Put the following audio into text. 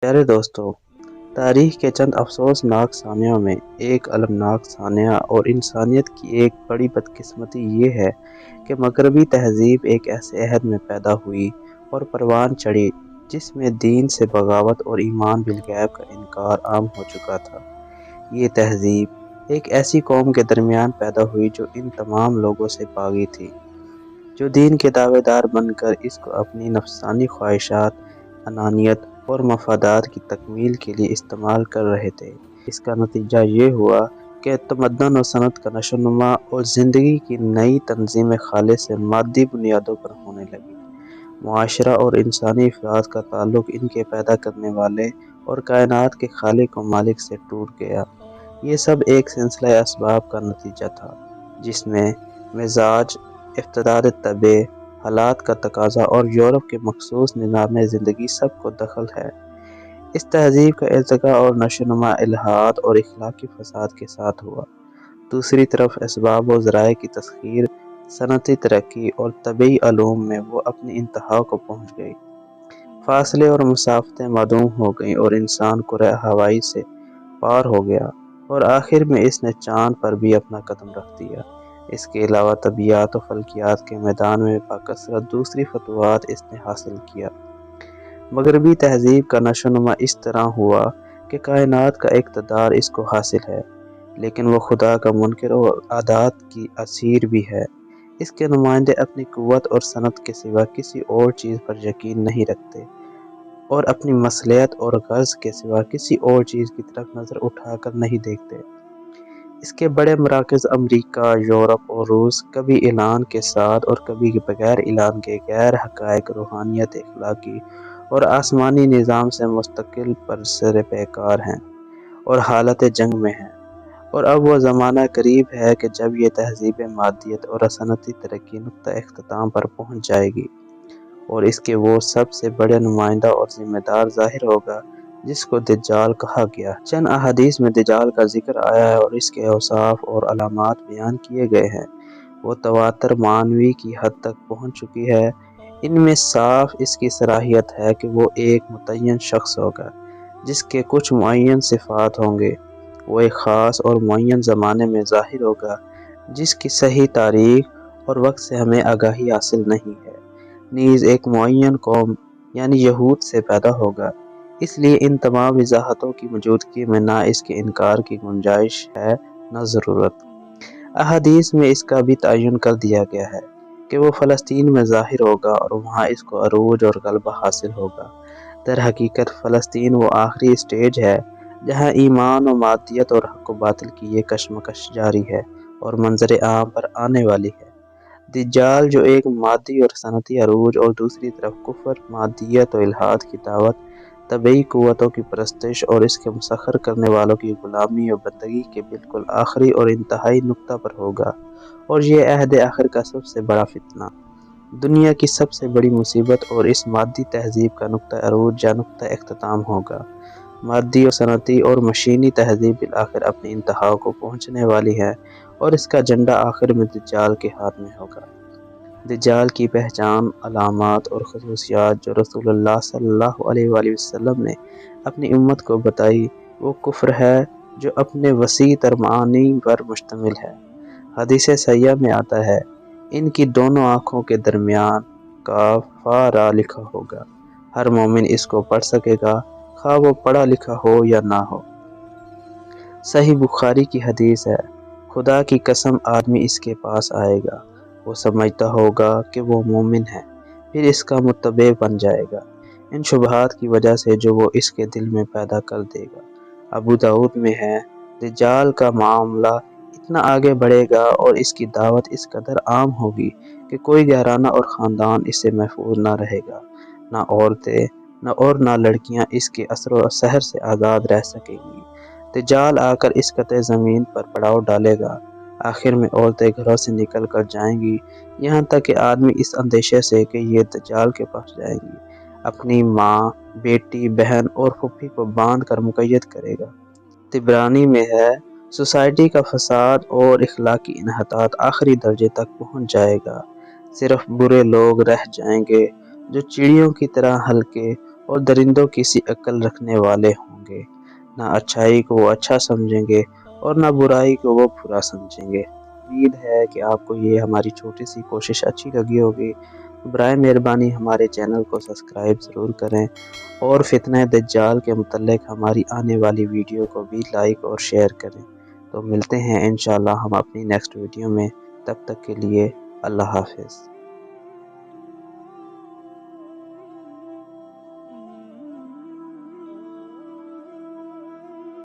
प्यारे दोस्तों, तारीख के चंद अफसोसनाक सानियों में एक अलमनाक सानिया और इंसानियत की एक बड़ी बदकिस्मती ये है कि मगरबी तहजीब एक ऐसे अहद में पैदा हुई और परवान चढ़ी जिसमें दीन से बगावत और ईमान बिलगैब का इनकार आम हो चुका था। ये तहजीब एक ऐसी कौम के दरमियान पैदा हुई जो इन तमाम लोगों से बागी थी, जो दीन के दावेदार बनकर इसको अपनी नफसानी ख्वाहिशात, अनानियत और मफादात की तकमील के लिए इस्तेमाल कर रहे थे। इसका नतीजा ये हुआ कि तमद्दुन और सनत का नशोनुमा और ज़िंदगी की नई तंजीमें खालिस से मादी बुनियादों पर होने लगी। मुआशरा और इंसानी अफराद का ताल्लुक इनके पैदा करने वाले और कायनात के खालिक व मालिक से टूट गया। ये सब एक सिलसिला असबाब का नतीजा था, जिसमें मिजाज, इफ्तदार तबे, हालात का तकाजा और यूरोप के मखसूस निज़ाम ज़िंदगी सबको दखल है। इस तहजीब का इर्तिका और नशोनुमा इल्हाद और इखलाकी फसाद के साथ हुआ। दूसरी तरफ असबाब व ज़राए की तस्खीर, सनती तरक्की और तबी अलूम में वो अपनी इंतहा को पहुँच गई। फासले और मुसाफ़तें मादूम हो गईं और इंसान कुरे हवाई से पार हो गया और आखिर में इसने चाँद पर भी अपना कदम रख दिया। इसके अलावा तबियात और फल्कियात के मैदान में बाकसरत दूसरी फतवात इसने हासिल किया। मगरबी तहजीब का नशोनुमा इस तरह हुआ कि कायनात का इक़्तिदार इसको हासिल है, लेकिन वो खुदा का मुनकिर और आदात की असीर भी है। इसके नुमाइंदे अपनी क़ुव्वत और सनत के सिवा किसी और चीज़ पर यकीन नहीं रखते और अपनी मसलहत और गर्ज के सिवा किसी और चीज़ की तरफ नज़र उठाकर नहीं देखते। इसके बड़े मराकज़ अमरीका, यूरोप और रूस कभी ऐलान के साथ और कभी बगैर ऐलान के गैर हक़ाइक़, रूहानियत, इखलाकी और आसमानी निज़ाम से मुस्तकिल बरसर पैकार हैं और हालत जंग में हैं। और अब वह ज़माना करीब है कि जब ये तहज़ीब मादियत और सनती तरक्की नुक्ता इख्तिताम पर पहुँच जाएगी और इसके वो सबसे बड़े नुमाइंदा और ज़िम्मेदार ज़ाहिर होगा जिसको दज्जाल कहा गया। चंद अहादीस में दज्जाल का जिक्र आया है और इसके औसाफ और अलामात बयान किए गए हैं। वो तवातर मानवी की हद तक पहुँच चुकी है। इनमें साफ इसकी सलाहियत है कि वो एक मुतय्यन शख्स होगा जिसके कुछ मुअय्यन सिफ़ात होंगे। वो एक ख़ास और मुअय्यन ज़माने में ज़ाहिर होगा जिसकी सही तारीख़ और वक्त से हमें आगाही हासिल नहीं है। नीज़ एक मुअय्यन कौम यानी यहूद से पैदा होगा। इसलिए इन तमाम वज़ाहतों की मौजूदगी में ना इसके इनकार की गुंजाइश है न ज़रूरत। अहादीस में इसका भी तयन कर दिया गया है कि वो फ़लस्तीन में ज़ाहिर होगा और वहाँ इसको अरूज और गलबा हासिल होगा। दर हकीकत फ़लस्तीन वो आखिरी स्टेज है जहाँ ईमान और मादियत और हक़ व बातिल की ये कशमकश जारी है और मंजर आम पर आने वाली है। दज्जाल जो एक मादी और सनती अरूज और दूसरी तरफ कुफ्र, मादियत और इल्हाद की दावत, तबई क़ुव्वतों की परस्तिश और इसके मुसख्खर करने वालों की ग़ुलामी और बंदगी के बिल्कुल आखिरी और इंतहाई नुक्ता पर होगा। और ये अहद आखिर का सबसे बड़ा फितना, दुनिया की सबसे बड़ी मुसीबत और इस मादी तहजीब का नुक्ता अरूज या नुक्ता इख्तिताम होगा। मादी और सनती और मशीनी तहजीब बिलाखिर अपनी इंतहा को पहुँचने वाली है और इसका झंडा आखिर में दज्जाल के हाथ में होगा। दज्जाल की पहचान, अलामात और ख़ुसूसियात जो रसूलुल्लाह सल्लल्लाहु अलैहि वसल्लम ने अपनी उम्मत को बताई, वो कुफ्र है जो अपने वसी तर मानी पर मुश्तमिल है। हदीस सहिह में आता है, इनकी दोनों आँखों के दरमियान काफ़ारा लिखा होगा। हर मोमिन इसको पढ़ सकेगा, खा वो पढ़ा लिखा हो या ना हो। सही बुखारी की हदीस है, खुदा की कसम आदमी इसके पास आएगा, वो समझता होगा कि वो मोमिन है, फिर इसका मुत्तबे बन जाएगा इन शुबहात की वजह से जो वो इसके दिल में पैदा कर देगा। अबू दाऊद में है, दज्जाल का मामला इतना आगे बढ़ेगा और इसकी दावत इस कदर आम होगी कि कोई घराना और ख़ानदान इससे महफूज ना रहेगा। ना औरतें ना लड़कियां इसके असर व सहर से आज़ाद रह सकेंगी। दज्जाल आकर इस कतई ज़मीन पर पड़ाव डालेगा। आखिर में औरतें घरों से निकल कर जाएंगी, यहाँ तक कि आदमी इस अंदेशे से कि ये दज्जाल के पास जाएंगी अपनी माँ, बेटी, बहन और फूफी को बांध कर मुक़य्यद करेगा। तिबरानी में है, सोसाइटी का फसाद और इखलाकी इन्हतात आखिरी दर्जे तक पहुँच जाएगा। सिर्फ बुरे लोग रह जाएंगे जो चिड़ियों की तरह हल्के اور درندوں کسی عقل رکھنے والے ہوں گے، نہ اچھائی کو وہ اچھا سمجھیں گے اور نہ برائی کو وہ برا سمجھیں گے۔ امید ہے کہ آپ کو یہ ہماری چھوٹی سی کوشش اچھی لگی ہوگی۔ برائے مہربانی ہمارے چینل کو سبسکرائب ضرور کریں اور فتنہ دجال کے متعلق ہماری آنے والی ویڈیو کو بھی لائک اور شیئر کریں۔ تو ملتے ہیں انشاءاللہ ہم اپنی نیکسٹ ویڈیو میں، تب تک کے لیے اللہ حافظ۔